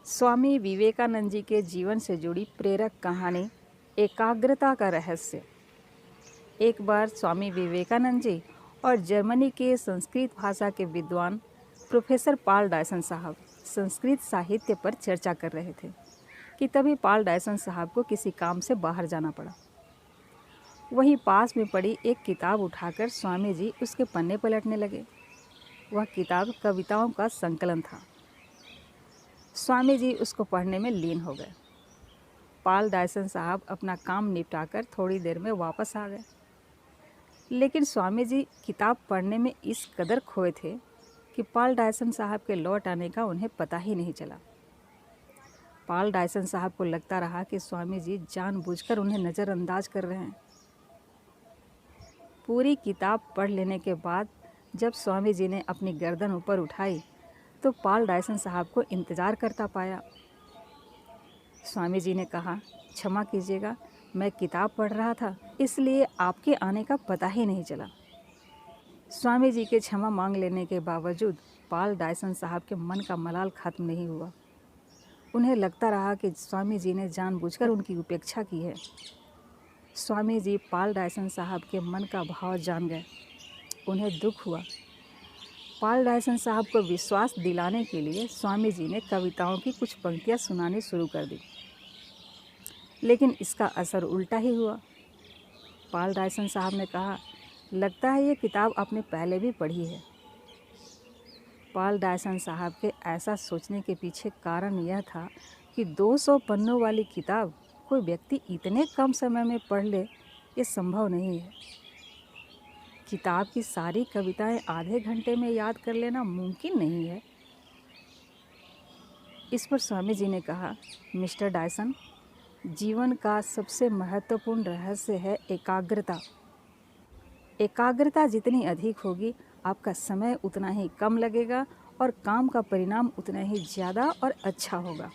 स्वामी विवेकानंद जी के जीवन से जुड़ी प्रेरक कहानी एकाग्रता का रहस्य। एक बार स्वामी विवेकानंद जी और जर्मनी के संस्कृत भाषा के विद्वान प्रोफेसर पॉल डायसन साहब संस्कृत साहित्य पर चर्चा कर रहे थे कि तभी पॉल डायसन साहब को किसी काम से बाहर जाना पड़ा। वहीं पास में पड़ी एक किताब उठाकर स्वामी जी उसके पन्ने पलटने लगे। वह किताब कविताओं का संकलन था। स्वामी जी उसको पढ़ने में लीन हो गए। पॉल डायसन साहब अपना काम निपटाकर थोड़ी देर में वापस आ गए, लेकिन स्वामी जी किताब पढ़ने में इस कदर खोए थे कि पॉल डायसन साहब के लौट आने का उन्हें पता ही नहीं चला। पॉल डायसन साहब को लगता रहा कि स्वामी जी जानबूझकर उन्हें नज़रअंदाज कर रहे हैं। पूरी किताब पढ़ लेने के बाद जब स्वामी जी ने अपनी गर्दन ऊपर उठाई तो पॉल डायसन साहब को इंतज़ार करता पाया। स्वामी जी ने कहा, क्षमा कीजिएगा, मैं किताब पढ़ रहा था, इसलिए आपके आने का पता ही नहीं चला। स्वामी जी के क्षमा मांग लेने के बावजूद पॉल डायसन साहब के मन का मलाल खत्म नहीं हुआ। उन्हें लगता रहा कि स्वामी जी ने जानबूझकर उनकी उपेक्षा की है। स्वामी जी पॉल डायसन साहब के मन का भाव जान गए। उन्हें दुख हुआ। पॉल डायसन साहब को विश्वास दिलाने के लिए स्वामी जी ने कविताओं की कुछ पंक्तियां सुनानी शुरू कर दी, लेकिन इसका असर उल्टा ही हुआ। पॉल डायसन साहब ने कहा, लगता है ये किताब आपने पहले भी पढ़ी है। पॉल डायसन साहब के ऐसा सोचने के पीछे कारण यह था कि 200 पन्नों वाली किताब कोई व्यक्ति इतने कम समय में पढ़ ले, ये संभव नहीं है। किताब की सारी कविताएं आधे घंटे में याद कर लेना मुमकिन नहीं है। इस पर स्वामी जी ने कहा, मिस्टर डायसन, जीवन का सबसे महत्वपूर्ण रहस्य है एकाग्रता। एकाग्रता जितनी अधिक होगी, आपका समय उतना ही कम लगेगा और काम का परिणाम उतना ही ज़्यादा और अच्छा होगा।